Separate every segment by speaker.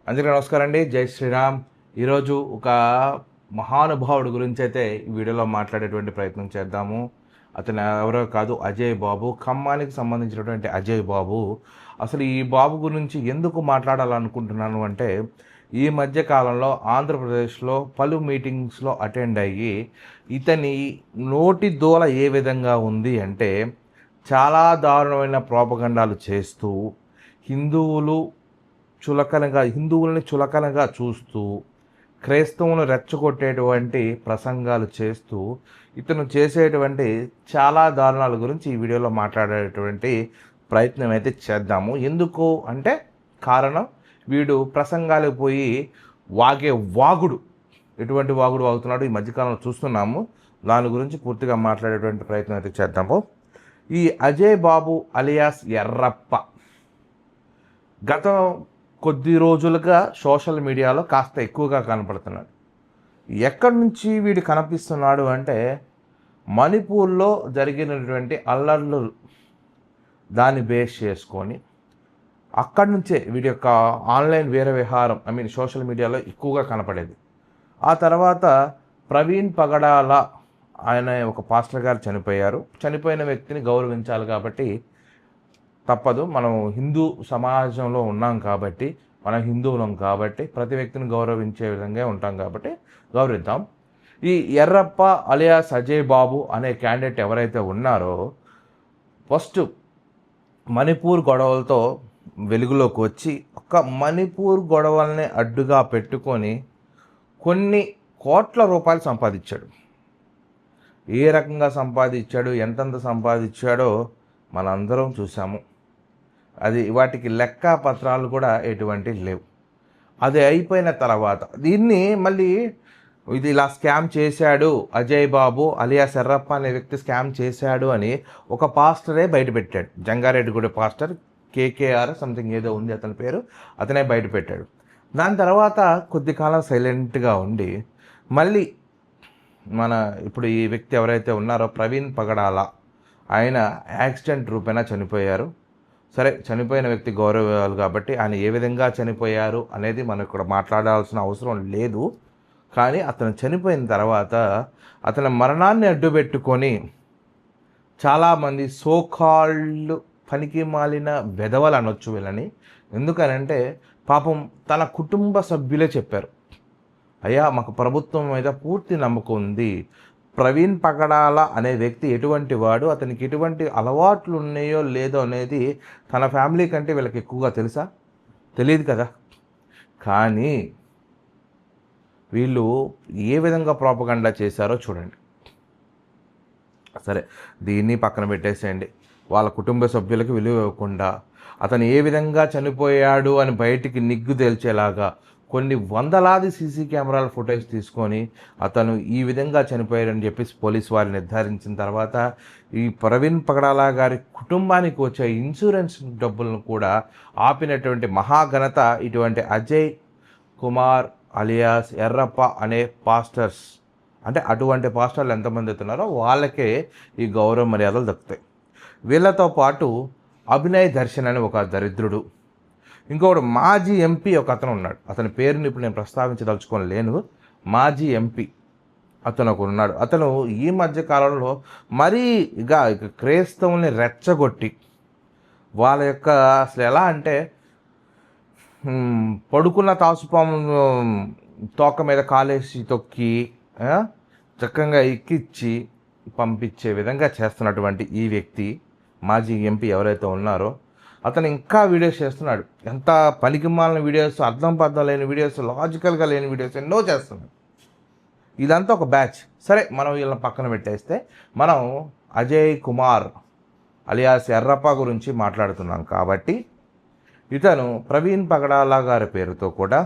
Speaker 1: అందరికీ నమస్కారం అండి. జై శ్రీరామ్. ఈరోజు ఒక మహానుభావుడి గురించి అయితే ఈ వీడియోలో మాట్లాడేటువంటి ప్రయత్నం చేద్దాము. అతను ఎవరో కాదు, అజయ్ బాబు. ఖమ్మానికి సంబంధించినటువంటి అజయ్ బాబు. అసలు ఈ బాబు గురించి ఎందుకు మాట్లాడాలనుకుంటున్నాను అంటే, ఈ మధ్య కాలంలో ఆంధ్రప్రదేశ్లో పలు మీటింగ్స్లో అటెండ్ అయ్యి ఇతని నోటి దూల ఏ విధంగా ఉంది అంటే, చాలా దారుణమైన ప్రోపగండాలు చేస్తూ హిందువులని చులకనగా చూస్తూ క్రైస్తవులను రెచ్చగొట్టేటువంటి ప్రసంగాలు చేస్తూ ఇతను చేసేటువంటి చాలా దారుణాల గురించి ఈ వీడియోలో మాట్లాడేటువంటి ప్రయత్నం అయితే చేద్దాము. ఎందుకు అంటే కారణం, వీడు ప్రసంగాలకు పోయి వాగే వాగుడు, ఎటువంటి వాగుడు వాగుతున్నాడు ఈ మధ్యకాలంలో చూస్తున్నాము. దాని గురించి పూర్తిగా మాట్లాడేటువంటి ప్రయత్నం అయితే చేద్దాము. ఈ అజయ్ బాబు అలియాస్ ఎర్రప్ప గత కొద్ది రోజులుగా సోషల్ మీడియాలో కాస్త ఎక్కువగా కనపడుతున్నాడు. ఎక్కడి నుంచి వీడు కనిపిస్తున్నాడు అంటే, మణిపూర్లో జరిగినటువంటి అల్లర్లు దాన్ని బేస్ చేసుకొని అక్కడి నుంచే వీడి యొక్క ఆన్లైన్ వీర విహారం సోషల్ మీడియాలో ఎక్కువగా కనపడేది. ఆ తర్వాత ప్రవీణ్ పగడాల ఆయన ఒక పాస్టర్ గారు చనిపోయారు. చనిపోయిన వ్యక్తిని గౌరవించాలి కాబట్టి తప్పదు. మనం హిందూ సమాజంలో ఉన్నాం కాబట్టి, మనం హిందువులం కాబట్టి ప్రతి వ్యక్తిని గౌరవించే విధంగా ఉంటాం కాబట్టి గౌరవిద్దాం. ఈ ఎర్రప్ప అలియాస్ అజయ్ బాబు అనే క్యాండిడేట్ ఎవరైతే ఉన్నారో, ఫస్ట్ మణిపూర్ గొడవలతో వెలుగులోకి వచ్చి ఒక మణిపూర్ గొడవల్ని అడ్డుగా పెట్టుకొని కొన్ని కోట్ల రూపాయలు సంపాదించాడు. ఏ రకంగా సంపాదించాడు, ఎంతెంత సంపాదించాడో మనందరం చూసాము. అది వాటికి లెక్క పత్రాలు కూడా ఎటువంటివి లేవు. అది అయిపోయిన తర్వాత దీన్ని మళ్ళీ ఇది ఇలా స్కామ్ చేశాడు అజయ్ బాబు అలియాస్ ఎర్రప్ప అనే వ్యక్తి స్కామ్ చేశాడు అని ఒక పాస్టరే బయటపెట్టాడు. జంగారెడ్డిగూడ పాస్టర్ కేకేఆర్ సంథింగ్ ఏదో ఉంది అతని పేరు, అతనే బయటపెట్టాడు. దాని తర్వాత కొద్ది కాలం సైలెంట్గా ఉండి మళ్ళీ ఇప్పుడు ఈ వ్యక్తి ఎవరైతే ఉన్నారో ప్రవీణ్ పగడాల, ఆయన యాక్సిడెంట్ రూపేణా చనిపోయారు. సరే, చనిపోయిన వ్యక్తి గౌరవాలు కాబట్టి ఆయన ఏ విధంగా చనిపోయారు అనేది మనం ఇక్కడ మాట్లాడాల్సిన అవసరం లేదు. కానీ అతను చనిపోయిన తర్వాత అతని మరణాన్ని అడ్డుపెట్టుకొని చాలామంది సోకాళ్ళు పనికి మాలిన వెధవలు అనొచ్చు వీళ్ళని. ఎందుకనంటే పాపం తన కుటుంబ సభ్యులే చెప్పారు, అయ్యా మాకు ప్రభుత్వం మీద పూర్తి నమ్మకం ఉంది, ప్రవీణ్ పగడాల అనే వ్యక్తి ఎటువంటి వాడు, అతనికి ఎటువంటి అలవాట్లు ఉన్నాయో లేదో అనేది తన ఫ్యామిలీ కంటే వీళ్ళకి ఎక్కువగా తెలుసా? తెలియదు కదా. కానీ వీళ్ళు ఏ విధంగా ప్రోపగండా చేశారో చూడండి. సరే, దీన్ని పక్కన పెట్టేసేయండి. వాళ్ళ కుటుంబ సభ్యులకి విలువ ఇవ్వకుండా అతను ఏ విధంగా చనిపోయాడు అని బయటికి నిగ్గు తేల్చేలాగా కొన్ని వందలాది సీసీ కెమెరాల ఫుటేజ్ తీసుకొని అతను ఈ విధంగా చనిపోయాడని చెప్పేసి పోలీసు వారు నిర్ధారించిన తర్వాత ఈ ప్రవీణ్ పగడాల గారి కుటుంబానికి వచ్చే ఇన్సూరెన్స్ డబ్బులను కూడా ఆపినటువంటి మహాఘనత ఇటువంటి అజయ్ కుమార్ అలియాస్ ఎర్రప్ప అనే పాస్టర్స్, అంటే అటువంటి పాస్టర్లు ఎంతమంది అవుతున్నారో వాళ్ళకే ఈ గౌరవ మర్యాదలు దక్కుతాయి. వీళ్ళతో పాటు అభినయ్ దర్శన్ అని ఒక దరిద్రుడు, ఇంకొకడు మాజీ ఎంపీ ఒక అతను ఉన్నాడు. అతని పేరుని ఇప్పుడు నేను ప్రస్తావించదలుచుకొని లేను. మాజీ ఎంపీ అతను ఒకడు ఉన్నాడు. అతను ఈ మధ్య కాలంలో మరీ ఇక క్రైస్తవుల్ని రెచ్చగొట్టి వాళ్ళ యొక్క అసలు ఎలా అంటే పడుకున్న తాసుపాము తోక మీద కాలేసి తొక్కి చక్కగా ఎక్కిచ్చి పంపించే విధంగా చేస్తున్నటువంటి ఈ వ్యక్తి మాజీ ఎంపీ ఎవరైతే ఉన్నారో అతను ఇంకా వీడియోస్ చేస్తున్నాడు. ఎంత పనికిమాలిన వీడియోస్, అర్థం పర్థం లేని వీడియోస్, లాజికల్గా లేని వీడియోస్ ఎన్నో చేస్తున్నాడు. ఇదంతా ఒక బ్యాచ్. సరే, మనం వీళ్ళని పక్కన పెట్టేస్తే మనం అజయ్ కుమార్ అలియాస్ ఎర్రప్ప గురించి మాట్లాడుతున్నాం కాబట్టి, ఇతను ప్రవీణ్ పగడాల గారి పేరుతో కూడా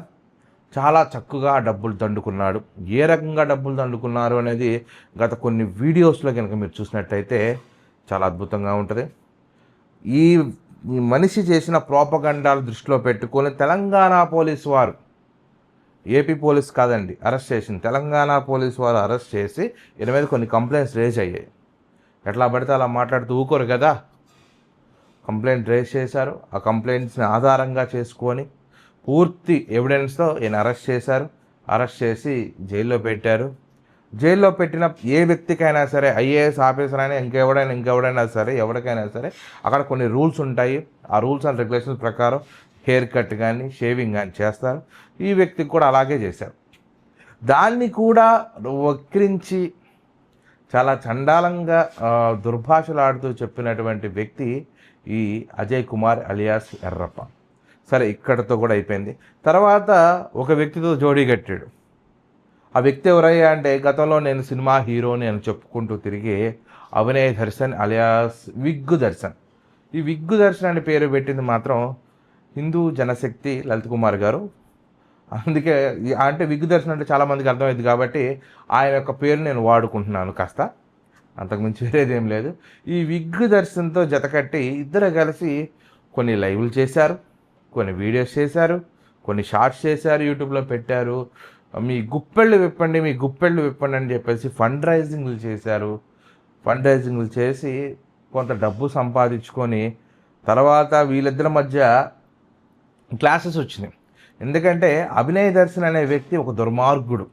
Speaker 1: చాలా చక్కగా డబ్బులు దండుకున్నాడు. ఏ రకంగా డబ్బులు దండుకున్నారు అనేది గత కొన్ని వీడియోస్లో కనుక మీరు చూసినట్టయితే చాలా అద్భుతంగా ఉంటుంది. ఈ మనిషి చేసిన ప్రోపగండాలు దృష్టిలో పెట్టుకొని తెలంగాణ పోలీసు వారు, ఏపీ పోలీస్ కాదండి అరెస్ట్ చేసింది, తెలంగాణ పోలీసు వారు అరెస్ట్ చేసి ఈయన మీద కొన్ని కంప్లైంట్స్ రేజ్ అయ్యాయి. ఎట్లా పడితే అలా మాట్లాడుతూ ఊకోరు కదా. కంప్లైంట్ రేజ్ చేశారు. ఆ కంప్లైంట్స్ని ఆధారంగా చేసుకొని పూర్తి ఎవిడెన్స్తో ఈయన అరెస్ట్ చేశారు. అరెస్ట్ చేసి జైల్లో పెట్టారు. జైల్లో పెట్టిన ఏ వ్యక్తికైనా సరే, ఐఏఎస్ ఆఫీసర్ అయినా ఇంకెవడైనా సరే, ఎవరికైనా సరే అక్కడ కొన్ని రూల్స్ ఉంటాయి. ఆ రూల్స్ అండ్ రెగ్యులేషన్స్ ప్రకారం హెయిర్ కట్ కానీ షేవింగ్ కానీ చేస్తారు. ఈ వ్యక్తికి కూడా అలాగే చేశారు. దాన్ని కూడా వక్రించి చాలా చండాలంగా దుర్భాషలాడుతూ చెప్పినటువంటి వ్యక్తి ఈ అజయ్ కుమార్ అలియాస్ ఎర్రప్ప. సరే, ఇక్కడతో కూడా అయిపోయింది. తర్వాత ఒక వ్యక్తితో జోడీ కట్టాడు. ఆ వ్యక్తి ఎవరయ్యా అంటే, గతంలో నేను సినిమా హీరోని అని చెప్పుకుంటూ తిరిగి అభినయ్ దర్శన్ అలియాస్ విగ్గు దర్శన్. ఈ విగ్గు దర్శన్ అనే పేరు పెట్టింది మాత్రం హిందూ జనశక్తి లలిత్ కుమార్ గారు. అందుకే అంటే విగ్గు దర్శన్ అంటే చాలామందికి అర్థమైంది కాబట్టి ఆయన యొక్క పేరు నేను వాడుకుంటున్నాను కాస్త, అంతకుమించి వేరేది ఏం లేదు. ఈ విగ్గు దర్శన్తో జతకట్టి ఇద్దరు కలిసి కొన్ని లైవ్లు చేశారు, కొన్ని వీడియోస్ చేశారు, కొన్ని షార్ట్స్ చేశారు, యూట్యూబ్లో పెట్టారు. మీ గుప్పెళ్ళు విప్పండి అని చెప్పేసి ఫండ్ రైజింగ్లు చేశారు. ఫండ్ రైజింగ్లు చేసి కొంత డబ్బు సంపాదించుకొని తర్వాత వీళ్ళిద్దరి మధ్య క్లాసెస్ వచ్చినాయి. ఎందుకంటే అభినయ్ దర్శన్ అనే వ్యక్తి ఒక దుర్మార్గుడు.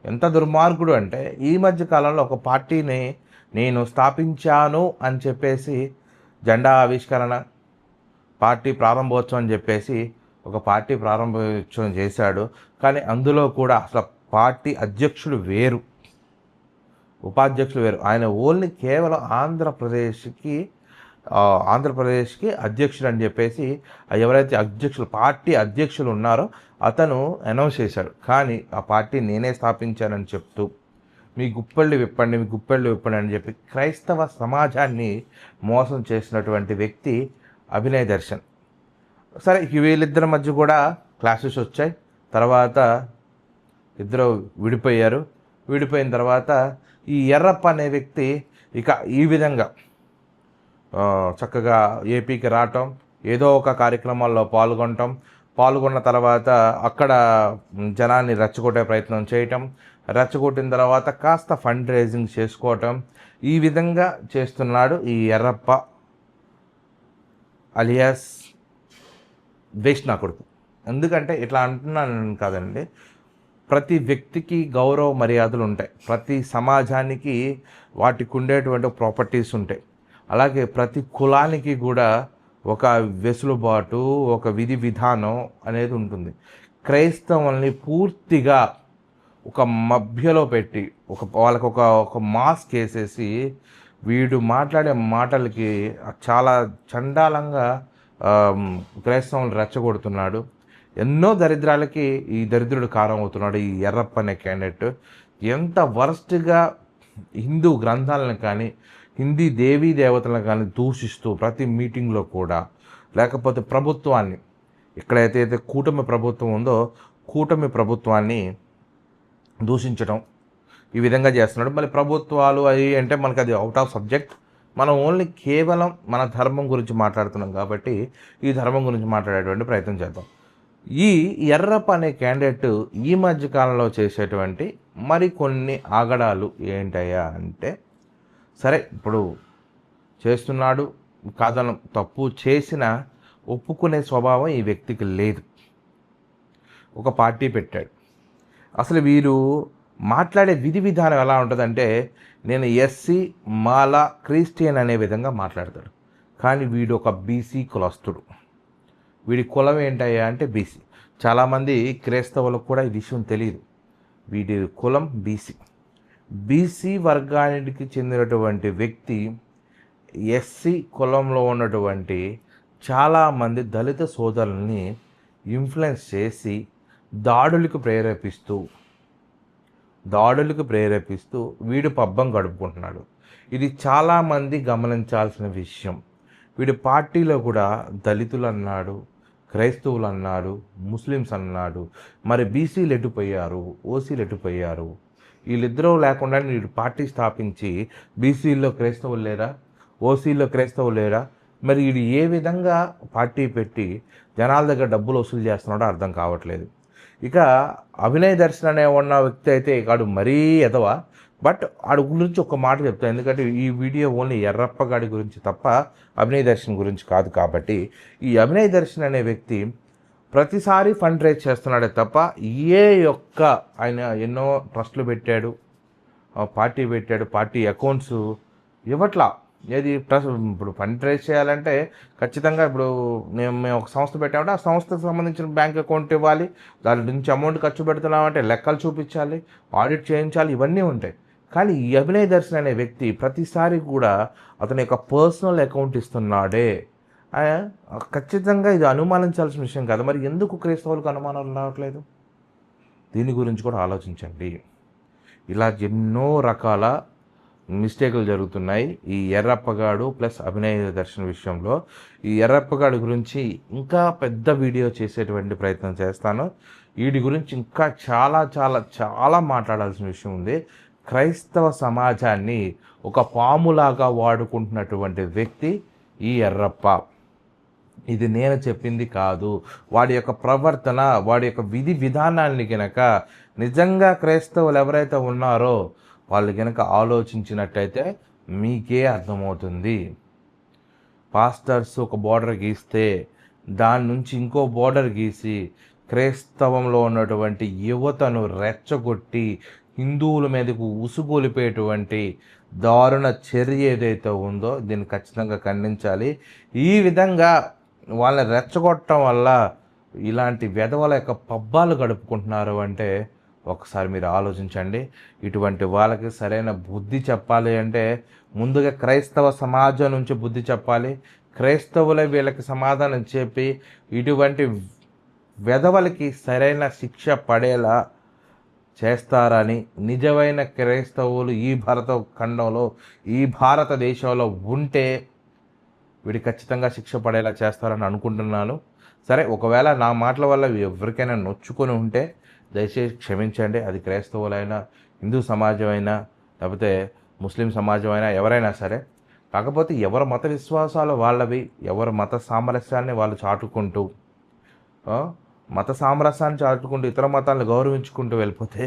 Speaker 1: ఎంత దుర్మార్గుడు అంటే, ఈ మధ్య కాలంలో ఒక పార్టీని నేను స్థాపించాను అని చెప్పేసి జెండా ఆవిష్కరణ, పార్టీ ప్రారంభోత్సవం అని చెప్పేసి ఒక పార్టీ ప్రారంభోత్సవం చేశాడు. కానీ అందులో కూడా అసలు పార్టీ అధ్యక్షుడు వేరు, ఉపాధ్యక్షులు వేరు. ఆయన ఓన్లీ కేవలం ఆంధ్రప్రదేశ్కి అధ్యక్షుడు అని చెప్పేసి ఎవరైతే పార్టీ అధ్యక్షులు ఉన్నారో అతను అనౌన్స్ చేశాడు. కానీ ఆ పార్టీ నేనే స్థాపించానని చెప్తూ మీ గుప్పెళ్ళు విప్పండి అని చెప్పి క్రైస్తవ సమాజాన్ని మోసం చేసినటువంటి వ్యక్తి అభినయ్ దర్శన్. సరే, వీళ్ళిద్దరి మధ్య కూడా క్లాసెస్ వచ్చాయి. తర్వాత ఇద్దరు విడిపోయారు. విడిపోయిన తర్వాత ఈ ఎర్రప్ప అనే వ్యక్తి ఇక ఈ విధంగా చక్కగా ఏపీకి రావటం, ఏదో ఒక కార్యక్రమాల్లో పాల్గొన్న తర్వాత అక్కడ జనాన్ని రెచ్చగొట్టే ప్రయత్నం చేయటం, రెచ్చగొట్టిన తర్వాత కాస్త ఫండ్ రైజింగ్ చేసుకోవటం, ఈ విధంగా చేస్తున్నాడు ఈ ఎర్రప్ప అలియాస్ వేస్ట్ నా కొడుకు. ఎందుకంటే ఇట్లా అంటున్నాను కాదండి, ప్రతి వ్యక్తికి గౌరవ మర్యాదలు ఉంటాయి, ప్రతి సమాజానికి వాటికి ఉండేటువంటి ప్రాపర్టీస్ ఉంటాయి. అలాగే ప్రతి కులానికి కూడా ఒక వెసులుబాటు, ఒక విధి విధానం అనేది ఉంటుంది. క్రైస్తవుల్ని పూర్తిగా ఒక మభ్యలో పెట్టి వాళ్ళకు ఒక మాస్క్ వేసేసి వీడు మాట్లాడే మాటలకి చాలా చండాలంగా క్రైస్తవులను రెచ్చగొడుతున్నాడు. ఎన్నో దరిద్రాలకి ఈ దరిద్రుడు కారం అవుతున్నాడు ఈ ఎర్రప్ప అనే క్యాండిడేట్. ఎంత వరస్ట్గా హిందూ గ్రంథాలను కానీ హిందీ దేవీ దేవతలను కానీ దూషిస్తూ ప్రతి మీటింగ్లో కూడా, లేకపోతే ప్రభుత్వాన్ని, ఎక్కడైతే కూటమి ప్రభుత్వం ఉందో కూటమి ప్రభుత్వాన్ని దూషించడం, ఈ విధంగా చేస్తున్నాడు. మళ్ళీ ప్రభుత్వాలు అవి అంటే మనకు అది అవుట్ ఆఫ్ సబ్జెక్ట్. మనం ఓన్లీ కేవలం మన ధర్మం గురించి మాట్లాడుతున్నాం కాబట్టి ఈ ధర్మం గురించి మాట్లాడేటువంటి ప్రయత్నం చేద్దాం. ఈ ఎర్రప్ప అనే క్యాండిడేట్ ఈ మధ్య కాలంలో చేసేటువంటి మరికొన్ని ఆగడాలు ఏంటయ్యా అంటే, సరే ఇప్పుడు చేస్తున్నాడు కాదనం, తప్పు చేసిన ఒప్పుకునే స్వభావం ఈ వ్యక్తికి లేదు. ఒక పార్టీ పెట్టాడు. అసలు వీరు మాట్లాడే విధి విధానం ఎలా ఉంటుందంటే, నేను ఎస్సీ మాల క్రిస్టియన్ అనే విధంగా మాట్లాడతాడు. కానీ వీడు ఒక బీసీ కులస్తుడు. వీడి కులం ఏంటయ్యా అంటే బీసీ. చాలామంది క్రైస్తవులకు కూడా ఈ విషయం తెలియదు. వీడి కులం బీసీ వర్గానికి చెందినటువంటి వ్యక్తి ఎస్సీ కులంలో ఉన్నటువంటి చాలామంది దళిత సోదరుల్ని ఇన్ఫ్లుయెన్స్ చేసి దాడులకు ప్రేరేపిస్తూ వీడు పబ్బం గడుపుకుంటున్నాడు. ఇది చాలామంది గమనించాల్సిన విషయం. వీడి పార్టీలో కూడా దళితులు అన్నాడు, క్రైస్తవులు అన్నాడు, ముస్లిమ్స్ అన్నాడు. మరి బీసీలు ఎటుపోయారు, ఓసీలు ఎటుపోయారు? వీళ్ళిద్దరూ లేకుండా వీడు పార్టీ స్థాపించి బీసీల్లో క్రైస్తవులు లేరా, ఓసీల్లో క్రైస్తవులు లేరా? మరి వీడు ఏ విధంగా పార్టీ పెట్టి జనాల దగ్గర డబ్బులు వసూలు చేస్తున్నాడో అర్థం కావట్లేదు. ఇక అభినయ్ దర్శన్ అనే ఉన్న వ్యక్తి అయితే వాడు మరీ ఎదవా. బట్ వాడి గురించి ఒక మాట చెప్తాను, ఎందుకంటే ఈ వీడియో ఓన్లీ ఎర్రప్ప గాడి గురించి తప్ప అభినయ్ దర్శన్ గురించి కాదు. కాబట్టి ఈ అభినయ్ దర్శన్ అనే వ్యక్తి ప్రతిసారి ఫండ్ రేజ్ చేస్తున్నాడే తప్ప ఏ యొక్క ఆయన ఎన్నో ట్రస్టులు పెట్టాడు, పార్టీ పెట్టాడు, పార్టీ అకౌంట్స్ ఇవ్వట్లా. ఏది ఇప్పుడు ఫండ్ రేజ్ చేయాలంటే ఖచ్చితంగా ఇప్పుడు మేము ఒక సంస్థ పెట్టామంటే ఆ సంస్థకు సంబంధించిన బ్యాంక్ అకౌంట్ ఇవ్వాలి, దాని నుంచి అమౌంట్ ఖర్చు పెడుతున్నామంటే లెక్కలు చూపించాలి, ఆడిట్ చేయించాలి, ఇవన్నీ ఉంటాయి. కానీ ఈ అభినయ్ దర్శన్ అనే వ్యక్తి ప్రతిసారి కూడా అతని యొక్క పర్సనల్ అకౌంట్ ఇస్తున్నాడే. ఖచ్చితంగా ఇది అనుమానించాల్సిన విషయం కాదు. మరి ఎందుకు క్రైస్తవులకు అనుమానాలు రావట్లేదు? దీని గురించి కూడా ఆలోచించండి. ఇలా ఎన్నో రకాల మిస్టేకులు జరుగుతున్నాయి ఈ ఎర్రప్పగాడు ప్లస్ అభినయ్ దర్శన్ విషయంలో. ఈ ఎర్రప్పగాడు గురించి ఇంకా పెద్ద వీడియో చేసేటువంటి ప్రయత్నం చేస్తాను. వీటి గురించి ఇంకా చాలా చాలా చాలా మాట్లాడాల్సిన విషయం ఉంది. క్రైస్తవ సమాజాన్ని ఒక పాములాగా వాడుకుంటున్నటువంటి వ్యక్తి ఈ ఎర్రప్ప. ఇది నేను చెప్పింది కాదు. వాడి యొక్క ప్రవర్తన, వాడి యొక్క విధి విధానాన్ని కనుక నిజంగా క్రైస్తవులు ఎవరైతే ఉన్నారో వాళ్ళు కనుక ఆలోచించినట్టయితే మీకే అర్థమవుతుంది. పాస్టర్స్ ఒక బోర్డర్ గీస్తే దాని నుంచి ఇంకో బోర్డర్ గీసి క్రైస్తవంలో ఉన్నటువంటి యువతను రెచ్చగొట్టి హిందువుల మీదకు ఉసుగొలిపేటువంటి దారుణ చర్య ఏదైతే ఉందో దీన్ని ఖచ్చితంగా ఖండించాలి. ఈ విధంగా వాళ్ళని రెచ్చగొట్టడం వల్ల ఇలాంటి వెధవల యొక్క పబ్బాలు గడుపుకుంటున్నారు అంటే ఒకసారి మీరు ఆలోచించండి. ఇటువంటి వాళ్ళకి సరైన బుద్ధి చెప్పాలి అంటే ముందుగా క్రైస్తవ సమాజం నుంచి బుద్ధి చెప్పాలి. క్రైస్తవులే వీళ్ళకి సమాధానం చెప్పి ఇటువంటి వెధవలకి సరైన శిక్ష పడేలా చేస్తారని, నిజమైన క్రైస్తవులు ఈ భారత ఖండంలో ఈ భారతదేశంలో ఉంటే వీడి ఖచ్చితంగా శిక్ష పడేలా చేస్తారని అనుకుంటున్నాను. సరే, ఒకవేళ నా మాటల వల్ల ఎవరికైనా నొచ్చుకొని ఉంటే దయచేసి క్షమించండి. అది క్రైస్తవులైనా, హిందూ సమాజమైనా, లేకపోతే ముస్లిం సమాజమైనా, ఎవరైనా సరే. కాకపోతే ఎవరి మత విశ్వాసాలు వాళ్ళవి, ఎవరి మత సామరస్యాన్ని వాళ్ళు చాటుకుంటూ ఇతర మతాలను గౌరవించుకుంటూ వెళ్ళిపోతే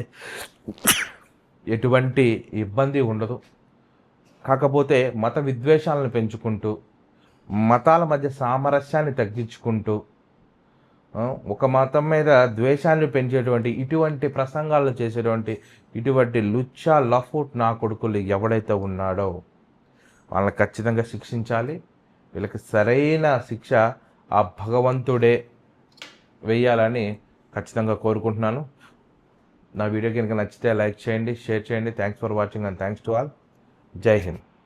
Speaker 1: ఎటువంటి ఇబ్బంది ఉండదు. కాకపోతే మత విద్వేషాలను పెంచుకుంటూ, మతాల మధ్య సామరస్యాన్ని తగ్గించుకుంటూ, ఒక మతం మీద ద్వేషాన్ని పెంచేటువంటి ఇటువంటి ప్రసంగాలు చేసేటువంటి ఇటువంటి లుచ్చా లఫూట్ నా కొడుకులు ఎవడైతే ఉన్నాడో వాళ్ళని ఖచ్చితంగా శిక్షించాలి. వీళ్ళకి సరైన శిక్ష ఆ భగవంతుడే వేయాలని ఖచ్చితంగా కోరుకుంటున్నాను. నా వీడియో కనుక నచ్చితే లైక్ చేయండి, షేర్ చేయండి. Thanks for watching and thanks to all. జై హింద్.